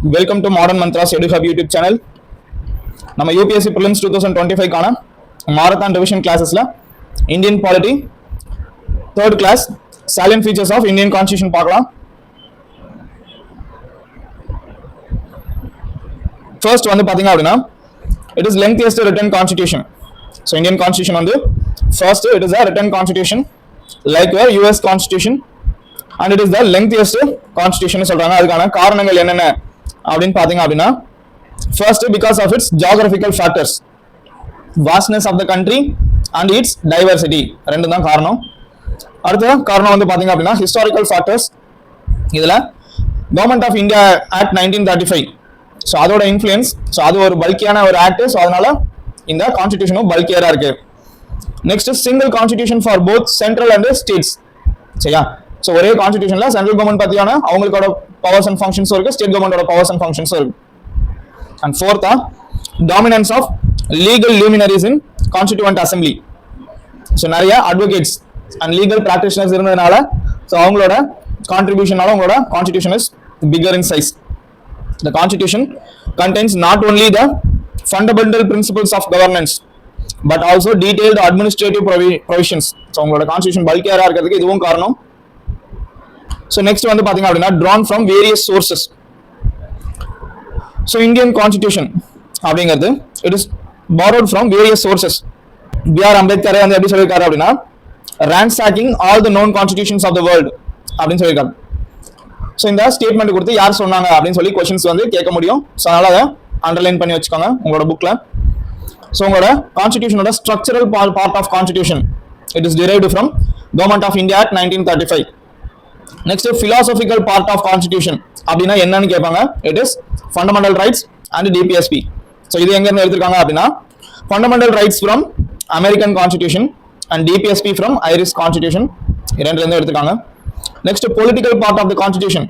Welcome to Modern Mantras EduHub YouTube channel. நம்ம UPSC Prelims 2025 கான marathon revision classes-ல Indian Polity third class Salient features of Indian Constitution பார்க்கலாம். First வந்து பாத்தீங்க அப்படினா it is lengthiest written constitution. So Indian Constitution வந்து first it is a written constitution like your US Constitution and it is the lengthiest constitution சொல்றாங்க. அதுக்கான காரணங்கள் என்னென்ன அப்படினு பாத்தீங்க அப்படினா first because of its geographical factors, vastness of the country and its diversity, ரெண்டு தான் காரணம். அடுத்த காரணம் வந்து பாத்தீங்க அப்படினா historical factors. இதுல Government of India Act 1935, so அதோட இன்ஃப்ளூயன்ஸ், so அது ஒரு பல்கியான ஒரு ஆக்ட், so அதனால இந்த கான்ஸ்டிடியூஷனும் பல்கியரா இருக்கு. Next single constitution for both central and states. சரியா? ஸோ ஒரே கான்ஸ்டிடியூஷன்ல சென்ட்ரல் கவர்மெண்ட் பத்தியான அவங்களோட பவர்ஸ் அண்ட் ஃபங்க்ஷன்ஸும் இருக்கு, ஸ்டேட் கவர்மெண்டோட பவர்ஸ் அண்ட் ஃபங்க்ஷன்ஸும் இருக்கு. அண்ட் ஃபோர்த்தா dominance of legal luminaries in constituent assembly. So நிறைய அட்வொகேட்ஸ் அண்ட் லீகல் பிராக்டிஷனர்ஸ் இருந்ததுனால ஸோ அவங்களோட கான்ட்ரிபியூஷனால அவங்களோட constitution is bigger in size. The Constitution contains not only the fundamental principles of governance but also detailed administrative provisions. So உங்களோட constitution பல்கியரா இருக்கிறதுக்கு இதுவும் காரணம். So next வந்து பாத்தீங்க அப்படின்னா drawn from various sources. So Indian Constitution அப்படிங்கிறது it is borrowed from various sources. B.R. Ambedkar வந்து எப்படி சொல்லியிருக்காரு அப்படின்னா ransacking all the known constitutions of the world அப்படின்னு சொல்லியிருக்காரு. ஸோ இந்த ஸ்டேட்மெண்ட் கொடுத்து யார் சொன்னாங்க அப்படின்னு சொல்லி கொஸ்டின்ஸ் வந்து கேட்க முடியும். ஸோ அதனால அதை அண்டர்லைன் பண்ணி வச்சுக்கோங்க உங்களோட புக்ல. ஸோ உங்களோட கான்ஸ்டிடியூஷனோட structural part of constitution it is derived from government of India act 1935. Next philosophical part of constitution அப்படின்னா என்னன்னு கேட்பாங்க. It is fundamental rights and DPSP. So இது எங்க இருந்து எடுத்திருக்காங்க அப்படின்னா fundamental rights from American constitution and DPSP from Irish constitution, இரண்டுல இருந்து எடுத்திருக்காங்க. Next, political part of the constitution.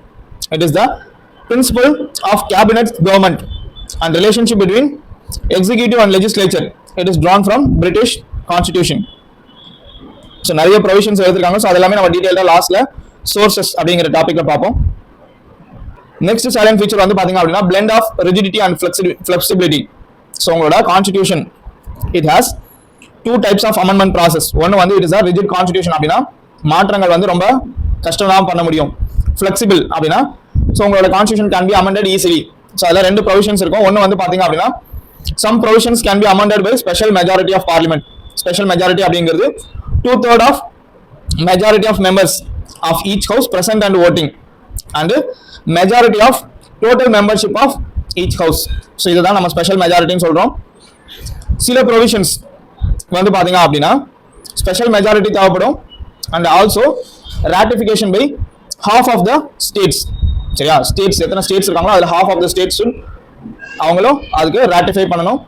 It is the principle of cabinet government and relationship between executive and legislature. It is drawn from British constitution. So நிறைய provisions எடுத்திருக்காங்க. So அதெல்லாமே நம்ம டீடைலா லாஸ்ட்ல sources அப்படிங்கிற டாபிக்ல பார்ப்போம். Next salient feature வந்து பாத்தீங்க அப்படின்னா blend of rigidity and flexibility. So உங்களோட constitution it has two types of amendment process. ஒன்னு வந்து it is a rigid constitution அப்படின்னா மாற்றங்கள் வந்து ரொம்ப கஷ்டமா பண்ண முடியும். ஃபிளெக்சிபிள் அப்படின்னா ஸோ உங்களோட constitution can be amended easily. So அதில் ரெண்டு ப்ரொவிஷன்ஸ் இருக்கும். ஒன்று வந்து பார்த்தீங்க அப்படின்னா some provisions can be amended by special majority of parliament. Special majority அப்படிங்கிறது 2/3 ஆஃப் majority of members of each house present and voting and majority of total membership of each house. So இதுதான் நம்ம special மெஜாரிட்டின்னு சொல்கிறோம். சில provisions வந்து பார்த்தீங்க அப்படின்னா special majority தேவைப்படும் and also ratification by half of the states. சரியா? ஸ்டேட்ஸ் எத்தனை ஸ்டேட்ஸ் இருக்காங்களோ அதுல half of the states அவங்களும் அதுக்கு ratify பண்ணணும்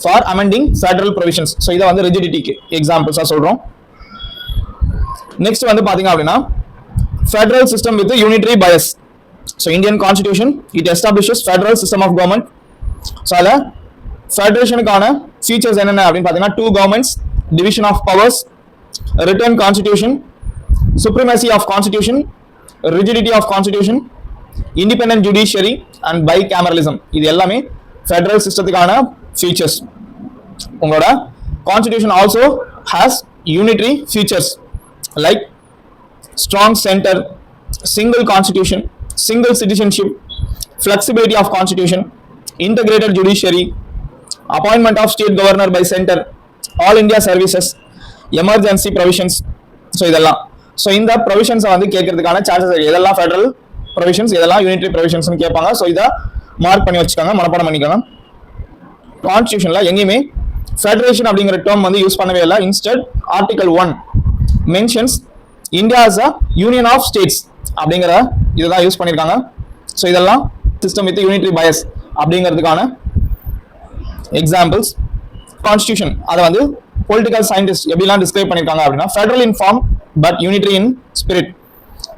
for amending federal provisions. So இதை வந்து ரிஜிடிட்டிக்கு எக்ஸாம்பிள்ஸா சொல்றோம். நெக்ஸ்ட் வந்து பாத்தீங்க அப்படின்னா federal system with unitary bias. So Indian constitution it establishes federal system of government. So அதில் ஃபெடரேஷனுக்கான ஃபீச்சர்ஸ் என்னென்ன அப்படின்னு பார்த்தீங்கன்னா 2 governments, division of powers, written constitution, supremacy of constitution, rigidity of constitution, independent judiciary and bicameralism. இது எல்லாமே federal சிஸ்டத்துக்கான features. உங்களோட constitution also has unitary features like strong center, single constitution, single citizenship, flexibility of constitution, integrated judiciary, appointment of state governor by center, all India services, emergency provisions. So இதெல்லாம் so இந்த ப்ரொவிஷன்ஸை வந்து கேட்கறதுக்கான chances இருக்கு. இதெல்லாம் federal provisions, இதெல்லாம் unitary ப்ரொவிஷன்ஸ்னு கேட்பாங்க. So இதை mark பண்ணி வச்சுக்காங்க, மனப்பாடம் பண்ணிக்கோங்க. கான்ஸ்டிடியூஷன்ல எங்கேயுமே ஃபெடரேஷன் அப்படிங்கிற டேர்ம் வந்து யூஸ் பண்ணவே இல்லை. Instead article 1 mentions India as a union of states அப்படிங்கிற இதுதான் யூஸ் பண்ணியிருக்காங்க. ஸோ இதெல்லாம் சிஸ்டம் வித் யூனிட்டரி பயஸ் அப்படிங்கிறதுக்கான எக்ஸாம்பிள்ஸ். கான்ஸ்டிடியூஷன் அதை வந்து பொலிட்டிக்கல் சயின்டிஸ்ட் எப்படிலாம் டிஸ்கிரைப் பண்ணிருக்காங்க அப்படின்னா federal in form but unitary in spirit,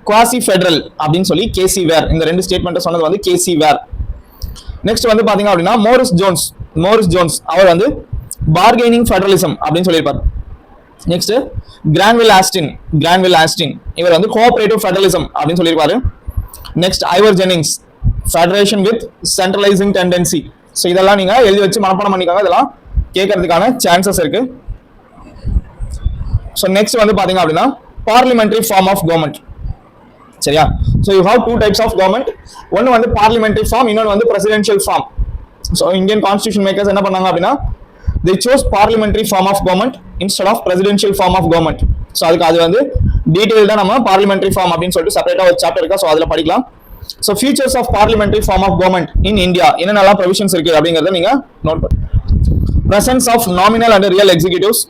quasi federal அப்படின்னு சொல்லி கேசி வேர். இந்த ரெண்டு ஸ்டேட்மெண்ட் சொன்னது வந்து கேசி வேர். நெக்ஸ்ட் வந்து பாத்தீங்க அப்படின்னா மோரிஸ் ஜோன்ஸ் அவர் வந்து பார்கெனிங் ஃபெடரலிசம் அப்படின்னு சொல்லியிருப்பார். நெக்ஸ்ட் கிரான்வில் ஆஸ்டின் இவர் வந்து கோஆபரேட்டிவ் ஃபெடரலிசம் அப்படின்னு சொல்லியிருப்பாரு. Next Ivor Jennings federation with centralising tendency. So இதெல்லாம் நீங்கள் எழுதி வச்சு மனப்பாடம் பண்ணிக்காங்க, இதெல்லாம் கேட்கறதுக்கான சான்சஸ் இருக்கு. ஸோ நெக்ஸ்ட் வந்து பார்த்தீங்க அப்படின்னா பார்லிமெண்டரி ஃபார்ம் ஆஃப் கவர்மெண்ட். சரியா? So you have 2 types of government. ஒன்று வந்து பார்லிமெண்டரி ஃபார்ம், இன்னொன்று வந்து presidential form. So Indian constitution makers என்ன பண்ணாங்க அப்படின்னா they chose parliamentary form of government instead of presidential form of government. So அதுக்கு அது வந்து டீடைல்டாக நம்ம பார்லிமெண்டரி ஃபார்ம் அப்படின்னு சொல்லிட்டு செப்பரேட்டாக ஒரு சாப்டர் இருக்கா, ஸோ அதில் படிக்கலாம். So features of parliamentary form of government in India என்னென்னலாம் ப்ரொவிஷன்ஸ் இருக்கு அப்படிங்கிறத நீங்கள் நோட் பண்ணு. Presence of nominal and real executives.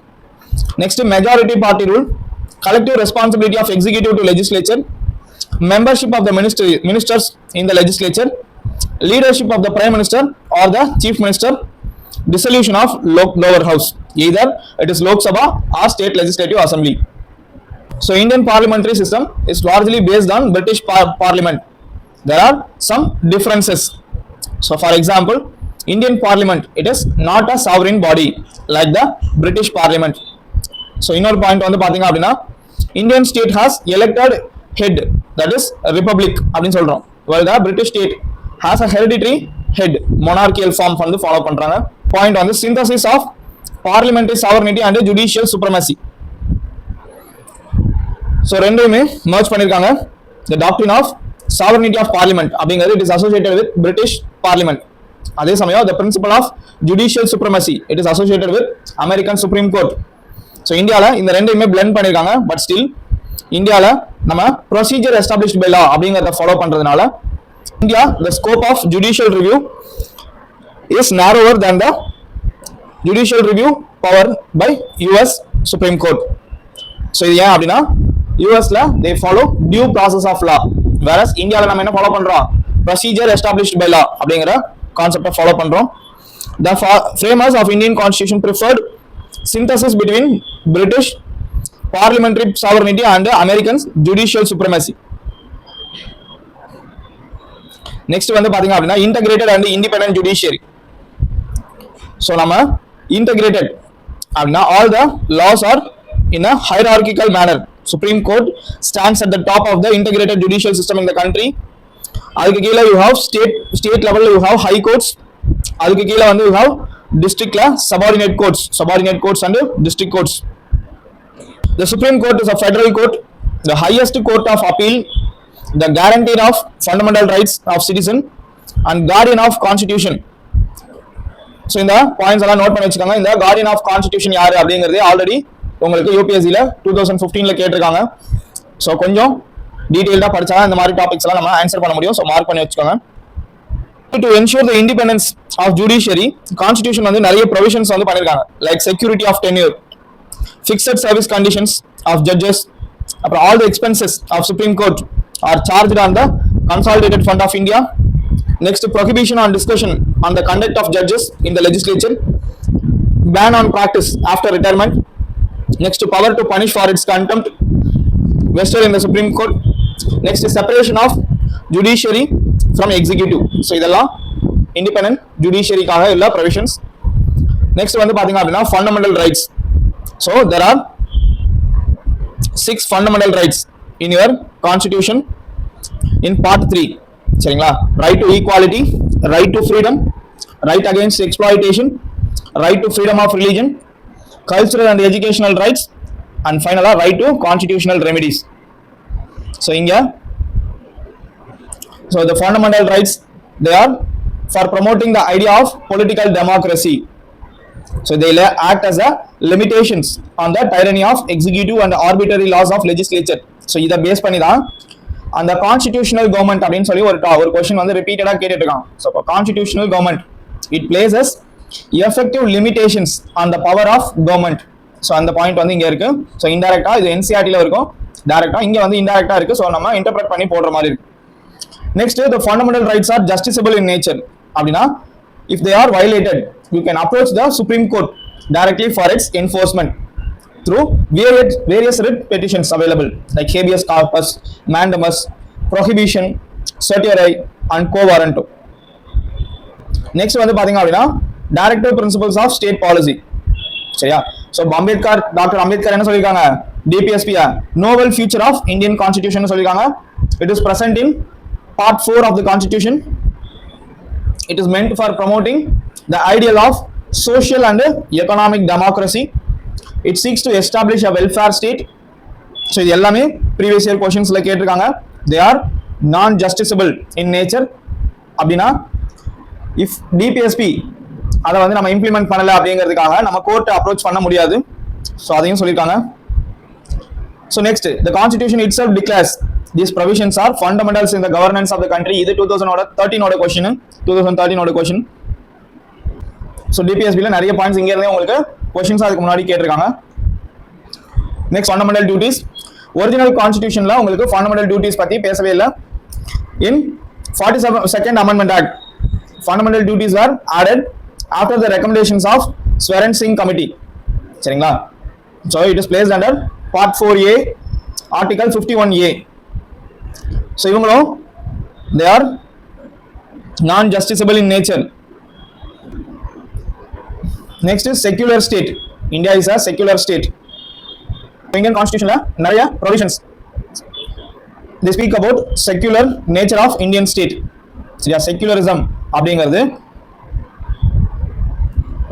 Next majority party rule, collective responsibility of executive to legislature, membership of the ministers in the legislature, leadership of the prime minister or the chief minister, dissolution of lower house, either it is Lok Sabha or state legislative assembly. So Indian parliamentary system is largely based on British parliament. There are some differences. So for example, Indian parliament, it is not a sovereign body like the British parliament. So இன்னொரு point வந்து பாத்தீங்க அப்படின்னா Indian state has elected head, that is republic அப்படின்னு சொல்றோம். While the British state has a hereditary head, monarchical form வந்து follow பண்றாங்க. Point வந்து synthesis of parliamentary sovereignty and judicial supremacy. So ரெண்டுமே மர்ஜ் பண்ணிருக்காங்க. The doctrine of sovereignty of parliament அப்படிங்கிறது it is associated with British parliament. அதே சமயம் the principle of judicial supremacy it is associated with American Supreme Court. So இந்தியாவில் இந்த ரெண்டுமே blend பண்ணிருக்காங்க. But still இந்தியாவில் நம்ம ப்ரொசீஜர் எஸ்டாப்ளிஷ்ட் பை லா அப்படிங்கிறத ஃபாலோ பண்றதுனால India the scope of judicial review is narrower than the judicial review power by US Supreme Court. So இது ஏன் அப்படின்னா யூஎஸ்ல they follow due process of law, whereas இந்தியாவில் நம்ம என்ன ஃபாலோ பண்றோம், ப்ரொசீஜர் எஸ்டாப்ளிஷ்ட் பை லா அப்படிங்கிற கான்செப்டை ஃபாலோ பண்றோம். The framers of Indian Constitution preferred synthesis between British parliamentary sovereignty and American judicial supremacy. Next வந்து பாத்தீங்க அப்படின்னா integrated and independent judiciary. So நம்ம integrated அப்படின்னா all the laws are in a hierarchical manner. Supreme Court stands at the top of the integrated judicial system in the country. அதுக்கு கீழே you have state level you have high courts. அதுக்கு கீழே வந்து you have districtல subordinate courts and district courts. The Supreme Court is a federal court, the highest court of appeal, the guarantee of fundamental rights of citizen and guardian of constitution. So இந்த points எல்லாம் note பண்ணி வச்சுக்கோங்க. இந்த guardian of constitution யாரு அப்படிங்கிறது already உங்களுக்கு யூபிஎஸ்சியில் 2015ல கேட்டிருக்காங்க. So கொஞ்சம் டீட்டெயில்டாக படிச்சா இந்த மாதிரி டாபிக்ஸ் எல்லாம் நம்ம ஆன்சர் பண்ண முடியும். ஸோ மார்க் பண்ணி வச்சுக்கோங்க. To ensure the independence of judiciary, constitution வந்து நிறைய provisions வந்து பண்ணிருக்காங்க. Like security of tenure, fixed service conditions of judges, அப்புறம் all the expenses of Supreme Court are charged on the Consolidated Fund of India. Next, prohibition on discussion on the conduct of judges in the legislature, ban on practice after retirement. Next, power to punish for its contempt vested in the Supreme Court. Next, separation of judiciary from executive. So இதெல்லாம் independent judiciaryக்காக எல்லா provisions. Next வந்து பாத்தீங்க அப்படின்னா fundamental rights. So there are 6 fundamental rights in your constitution in part 3. சரிங்களா? Right to equality, right to freedom, right against exploitation, right to freedom of religion, cultural and educational rights, and finally right to constitutional remedies. So இங்க so the fundamental rights, they are for promoting the idea of political democracy. So they act as a limitations on the tyranny of executive and arbitrary laws of legislature. So இத base பண்ணி தான் அந்த constitutional government அப்படின்னு சொல்லி ஒரு question வந்து ரிப்பீட்டடா கேட்டுட்டு இருக்காங்க. So constitutional government it places effective limitations on the power of government. So அந்த பாயிண்ட் வந்து இங்க இருக்கு. So இன்டைரக்டா இது NCERT-ல இருக்கும், டைரக்டா இங்க வந்து இன்டைரக்டா இருக்கு. So நம்ம இன்டர்பிரட் பண்ணி போடுற மாதிரி இருக்கு. Next, the fundamental rights are justiciable in nature. அப்படின்னா if they are violated, you can approach the Supreme Court directly for its enforcement through various writ petitions available like habeas corpus, mandamus, prohibition, certiorari and quo warranto. Next வந்து பாத்தீங்க அப்படின்னா directive principles of state policy. சரியா? So doctor Ambedkar என்ன சொல்லிருக்காங்க, DPSP novel future of Indian constitution சொல்லிருக்காங்க. It is present in part 4 of the constitution. It is meant for promoting the ideal of social and economic democracy. It seeks to establish a welfare state. So இது எல்லாமே previous year questionsல கேட்டிருக்காங்க. They are non-justiciable in nature. அப்படின்னா if DPSP அதை வந்து நம்ம implement பண்ணல அப்படிங்கிறதுக்காக நம்ம கோர்ட்டை அப்ரோச் பண்ண முடியாது. ஸோ அதையும் சொல்லியிருக்காங்க. So next, the constitution itself declares these provisions are fundamentals in the governance of the country. இது 2013 ஓட question, 2013 ஓட question. So DPSP ல நிறைய பாயிண்ட்ஸ் இங்க இருந்தே உங்களுக்கு questions அதுக்கு முன்னாடி கேட்டிருக்காங்க. Next, fundamental duties. Original constitutionல உங்களுக்கு fundamental duties பத்தி பேசவே இல்லை. In 42nd Amendment Act, fundamental duties are added after the recommendations of Swearing Singh Committee. சரிங்களா? So it is placed under Part 4A, Article 51A. So இவங்களும் they are non-justiciable in nature. Next is secular state. India is a secular state. Indian constitution நிறைய provisions they speak about secular nature of Indian state. சரியா? secularism அப்படிங்கிறது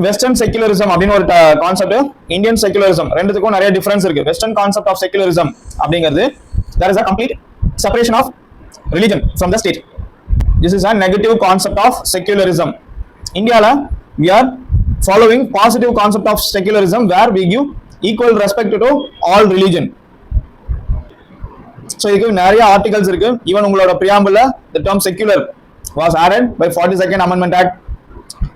western secularism அப்படின்னு ஒரு concept, Indian secularism, ரெண்டுத்துக்கும் நிறைய difference இருக்கு. Western concept of secularism அப்படிங்கிறது there is a complete separation of religion from the state. This is a negative concept of secularism. Indiaல we are following positive concept of secularism where we give equal respect to all religion. So இதுக்கு நிறைய articles இருக்கு. Even உங்களோட preamble the term secular was added by 42nd Amendment Act.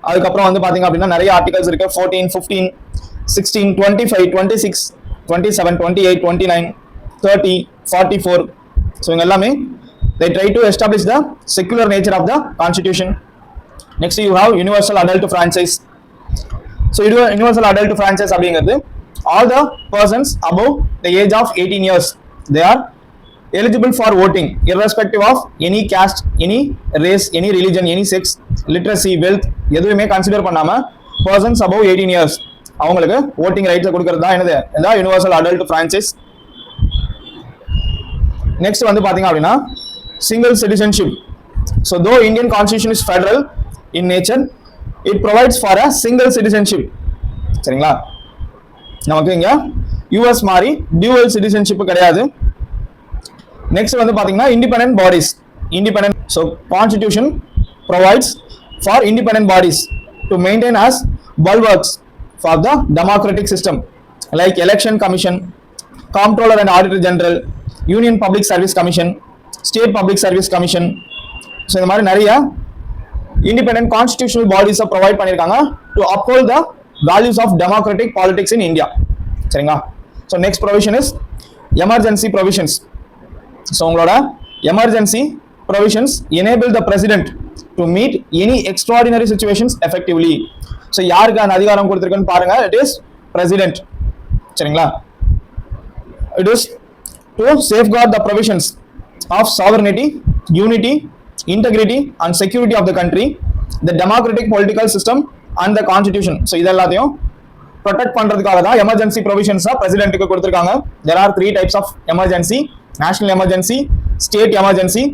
அதுக்கப்புறம் வந்து பாத்தீங்க அப்படின்னா நிறைய articles இருக்கு. 14, 15, 16, 25, 26, 27, 28, 29, 30, 44. ஸோ இவங்க எல்லாமே they try to establish the secular nature of the constitution. Next you have universal adult franchise. So universal adult franchise அப்படிங்கிறது all the persons above the age of 18 years they are eligible for voting irrespective of any caste, any race, any religion, any sex, literacy, wealth எதுவுமே consider பண்ணாம persons above 18 years அவங்களுக்கு voting rights கொடுக்கிறது தான் என்னது இந்த universal adult franchise. Next வந்து பாத்தீங்க அப்படின்னா single citizenship. So though Indian constitution is federal in nature, it provides for a single citizenship. சரிங்களா? நமக்கு இங்க யுஎஸ் மாதிரி dual citizenship கிடையாது. Next வந்து பாத்தீங்கன்னா independent bodies. Independent. So constitution provides for independent bodies to maintain as bulwarks for the democratic system like election commission, comptroller and auditor general, union public service commission, state public service commission. So இந்த மாதிரி நிறைய independent constitutional bodies provide பண்ணிருக்காங்க to uphold the values of democratic politics in India. சரிங்களா? So next provision is emergency provisions. So உங்களோட emergency provisions enable the president to meet any extraordinary situations effectively. So யாருக்கு அந்த அதிகாரம் கொடுத்திருக்குன்னு பாருங்க. It is president. சரிங்களா? It is to safeguard the provisions of sovereignty, unity, integrity and security of the country, the democratic political system and the constitution. So இதெல்லாத்தையும் protect பண்றதுக்காக தான் emergency provisions பிரசிடென்ட்க்கு கொடுத்திருக்காங்க. There are 3 types of emergency: national emergency, state emergency,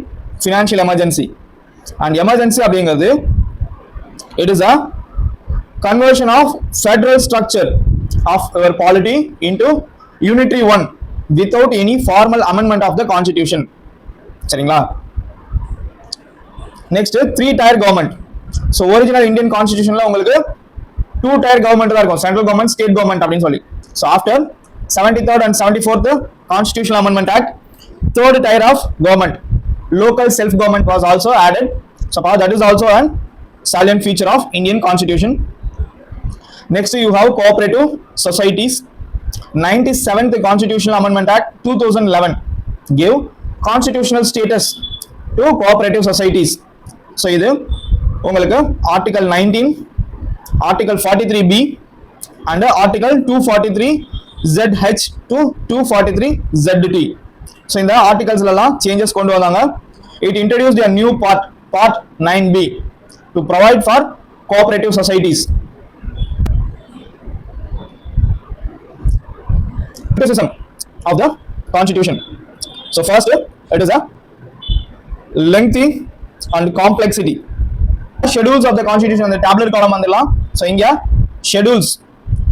financial emergency. And emergency அப்படிங்கிறது it is a conversion of federal structure of our polity into unitary one without any formal amendment of the constitution. சரிங்களா? Next 3-tier government. So original Indian constitutionல உங்களுக்கு 2-tier government தான் இருக்கும், central government, state government அப்படின்னு சொல்லி. So after 73rd and 74th constitutional amendment act, third tier of government, local self government was also added. So that is also an salient feature of Indian constitution. Next you have cooperative societies. 97th constitutional amendment act 2011 gave constitutional status to cooperative societies. So இது உங்களுக்கு article 19, article 43b and article 243zh to 243zt. So இந்த articles எல்லாம் changes கொண்டு வந்தாங்க. It introduced a new part 9b to provide for cooperative societies. Criticism of the constitution. So first it is a lengthy and complexity. Schedules of the constitution அந்த tablet காலம் வந்துடலாம். So இங்க schedules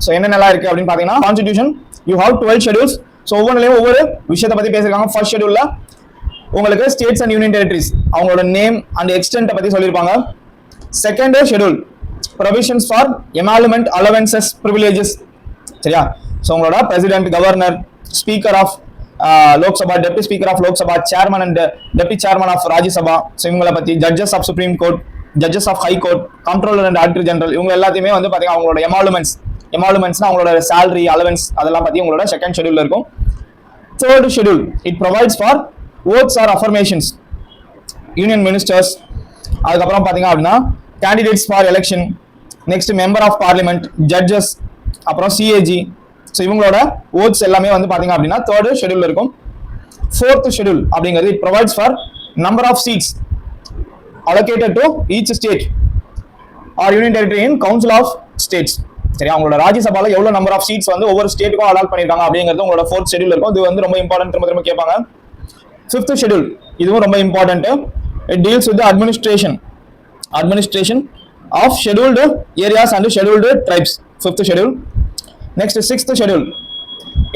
so என்னென்னலாம் இருக்கு அப்படின்னு பார்த்தீங்கன்னா constitution you have 12 schedules. So ஒவ்வொன்றிலையும் ஒவ்வொரு விஷயத்தை பத்தி பேசியிருக்காங்க. ஃபர்ஸ்ட் ஷெட்யூல்ல உங்களுக்கு ஸ்டேட்ஸ் அண்ட் யூனியன் டெரிட்டரிஸ் அவங்களோட நேம் அண்ட் எக்ஸ்டென்ட் பத்தி சொல்லியிருப்பாங்க. Second schedule provisions for emolument allowances privileges. சரியா? ஸோ உங்களோட president, governor, speaker of Lok Sabha, deputy speaker of Lok Sabha, chairman and deputy chairman of Rajya Sabha, so இவங்களை பத்தி, judges of supreme court, judges of high court, controller and auditor general, இவங்க எல்லாத்தையுமே வந்து பாத்தீங்கன்னா அவங்களோட எமாலுமெண்ட்ஸ்னா அவங்களோட சேலரி, அலவன்ஸ் அதெல்லாம் பத்தி உங்களோட செகண்ட் ஷெட்யூல்ல இருக்கும். Third schedule it provides for oaths or affirmations, union ministers, அதுக்கப்புறம் பாத்தீங்க அப்படின்னா candidates for election, next member of parliament, judges, அப்புறம் சிஏஜி, ஸோ இவங்களோட ஓட்ஸ் எல்லாமே வந்து பாத்தீங்க அப்படின்னா தேர்ட் ஷெட்யூல்ல இருக்கும். ஃபோர்த் ஷெட்யூல் அப்படிங்கிறது it provides for number of seats allocated to each state or union territory in council of states. சரி, அவங்களோட ராஜ்யசபால எவ்வளவு நம்பர் ஆஃப் சீட்ஸ் வந்து ஒவ்வொரு ஸ்டேட்டுக்கும் அலாட் பண்ணிருக்காங்க அப்படிங்கிறது உங்களோட ஃபோர்த் ஷெட்யூல் இருக்கும். இது வந்து ரொம்ப இம்பார்ட்டன்ட், திரும்ப கேட்பாங்க. ஃபிஃப்த் ஷெட்யூல் இதுவும் ரொம்ப important. It deals with administration of scheduled areas and scheduled tribes. Fifth schedule. Next sixth schedule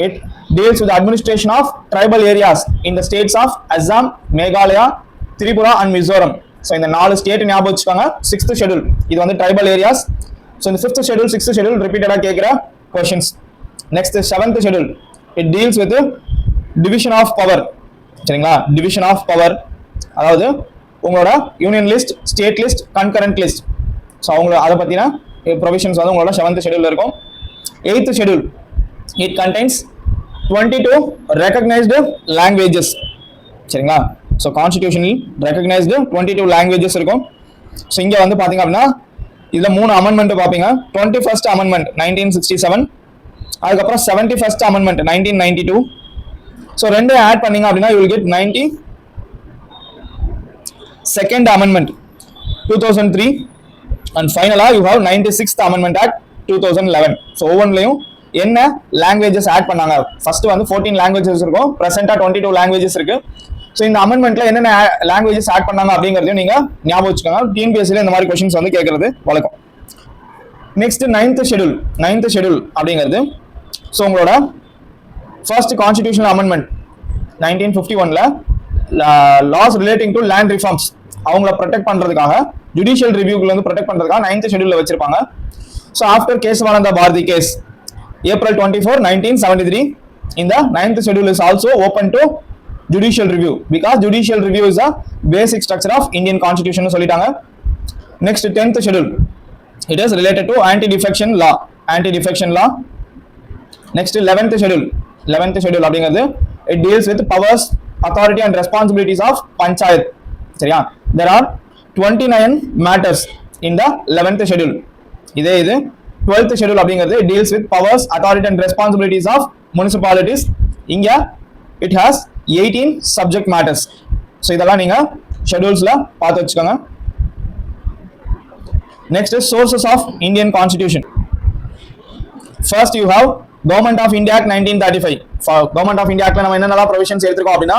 it deals with administration of tribal areas in the states of Assam, Meghalaya, Tripura and Mizoram. So இந்த 4 state ஞாபகம் வச்சுக்கோங்க. Sixth schedule இது வந்து tribal areas. So இந்த fifth schedule, sixth schedule ரிப்பீட்டடாக கேட்குற questions. Next seventh schedule it deals with division of power. சரிங்களா? Division of power அதாவது உங்களோட union list, state list, concurrent list, so அவங்கள அதை பற்றின ப்ரொவிஷன்ஸ் வந்து உங்களோட செவன்த் ஷெட்யூலில் இருக்கும். Eighth schedule it contains 22 recognised languages. சரிங்களா? ஸோ கான்ஸ்டிடியூஷனில் ரெகக்னைஸ்டு 22 லாங்குவேஜஸ் இருக்கும். ஸோ இங்கே வந்து பார்த்தீங்க அப்படின்னா இதில் 3 அமெண்ட்மெண்ட் பார்ப்பீங்க. 21st அமெண்ட்மெண்ட் 1967, அதுக்கப்புறம் 71st அமெண்ட்மெண்ட் 1992. ஸோ ரெண்டு ஆட் பண்ணீங்க அப்படின்னா you will get 92nd amendment 2003 and ஃபைனலாக you have 96th amendment act 2011. So ஒவ்வொன்றிலையும் என்ன லாங்குவேஜஸ் ஆட் பண்ணாங்க. ஃபர்ஸ்ட் வந்து 14 லாங்குவேஜஸ் இருக்கும், ப்ரெசென்ட்டாக 22 லாங்குவேஜஸ் இருக்கு. ஸோ இந்த அமெண்ட்மெண்ட்ல என்னென்ன லாங்குவேஜஸ் ஆட் பண்ணாங்க அப்படிங்கிறதையும் நீங்க ஞாபகம் வச்சுக்கோங்க. டிஎன்பிஎஸ்சியில் இந்த மாதிரி கொஸ்டின்ஸ் வந்து கேட்கறது வழக்கம். நெக்ஸ்ட் நைன்த் ஷெட்யூல் அப்படிங்கிறது ஸோ உங்களோட ஃபர்ஸ்ட் கான்ஸ்டிடியூஷனல் அமெண்ட்மெண்ட் 1951ல laws relating to land reforms அவங்கள ப்ரொடெக்ட் பண்றதுக்காக, ஜுடிஷியல் ரிவ்யூக்குள்ள வந்து ப்ரொடெக்ட் பண்றதுக்காக 9th ஷெட்யூல்ல வச்சிருப்பாங்க. So after Kesavananda Bharati case April 24, 1973, இந்த 9th schedule is also open to judicial review because judicial review is a basic structure of Indian constitution னு சொல்லிட்டாங்க. Next 10th schedule it is related to anti-defection law. Next 11th schedule அப்படிங்கிறது it deals with powers, authority and responsibilities of panchayat. சரியா? There are 29 matters in the 11th schedule. இது 12th schedule அப்படிங்கிறது deals with powers, authority and responsibilities of municipalities. இங்க it has 18 subject matters. So இதெல்லாம் நீங்க ஷெட்யூல்ஸ்ல பார்த்து வச்சுக்கோங்க. Next is sources of Indian Constitution. First you have Government of India Act 1935. For Government of India Act நம்ம என்னென்னலாம் provisions எடுத்துருக்கோம் அப்படின்னா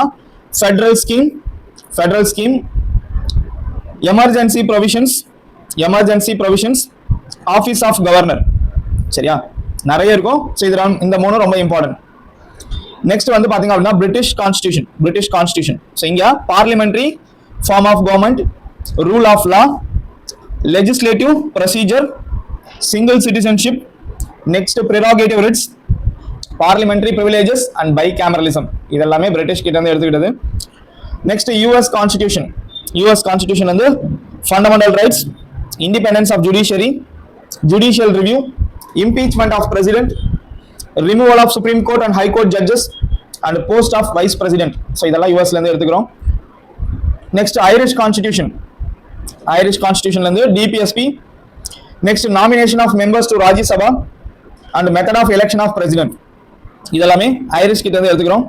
federal scheme, emergency provisions, office of governor. சரியா? நிறைய இருக்கும். ஸோ இதெல்லாம் இந்த 3 ரொம்ப இம்பார்ட்டன்ட். நெக்ஸ்ட் வந்து பாத்தீங்க அப்படின்னா பிரிட்டிஷ் கான்ஸ்டிடியூஷன். ஸோ இங்க parliamentary form of government, rule of law, legislative procedure, single citizenship, next prerogative writs, parliamentary privileges and bicameralism. இதெல்லாமே பிரிட்டிஷ் கிட்ட இருந்து எடுத்துக்கிட்டது. நெக்ஸ்ட் யூஎஸ் கான்ஸ்டிடியூஷன் வந்து fundamental rights, independence of judiciary, judicial review, impeachment of president, removal of Supreme Court and High Court judges and post of vice president. So இதெல்லாம் யூஎஸ்ல இருந்து எடுத்துக்கிறோம். நெக்ஸ்ட் ஐரிஷ் கான்ஸ்டிடியூஷன்ல இருந்து DPSP. Next nomination of members to Rajya Sabha and method of election of president. இதெல்லாமே Irish கிட்ட இருந்து எடுத்துக்கிறோம்.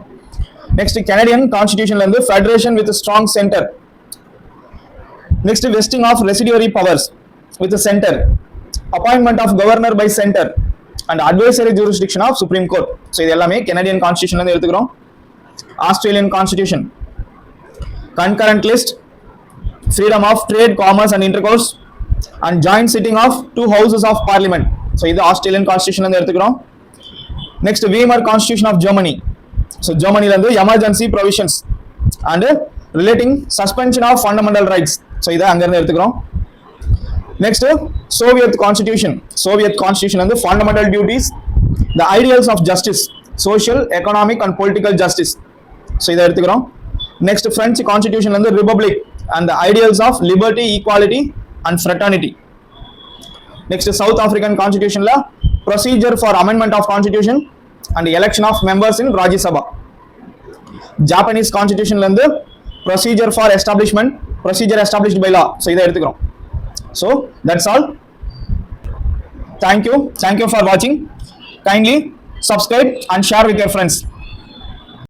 நெக்ஸ்ட் கனடியன் கான்ஸ்டிடியூஷன்ல இருந்து federation with strong centre. Next, vesting of residuary powers with the center, appointment of governor by center and advisory jurisdiction of Supreme Court. So இது எல்லாமே Canadian Constitution ல இருந்து எடுத்துக்கிறோம். Australian Constitution, concurrent list, freedom of trade, commerce and intercourse, and joint sitting of two houses of parliament. So இது Australian கான்ஸ்டிடியூஷன்ல இருந்து எடுத்துக்கிறோம். Next Weimar constitution of Germany. So ஜெர்மனில இருந்து emergency provisions and relating suspension of fundamental rights. So இதை அங்கிருந்து எடுத்துக்கிறோம். Next Soviet constitution. Soviet constitution வந்து fundamental duties, the ideals of justice, social economic and political justice. So இதை எடுத்துக்கிறோம். Next French constitution வந்து republic and the ideals of liberty, equality and fraternity. Next South African கான்ஸ்டிடியூஷன்ல procedure for amendment of constitution and election of members in Rajya Sabha. Japanese கான்ஸ்டிடியூஷன்ல இருந்து procedure for establishment, procedure established by law. So இதை எடுத்துக்கிறோம். So that's all. Thank you for watching. Kindly subscribe and share with your friends.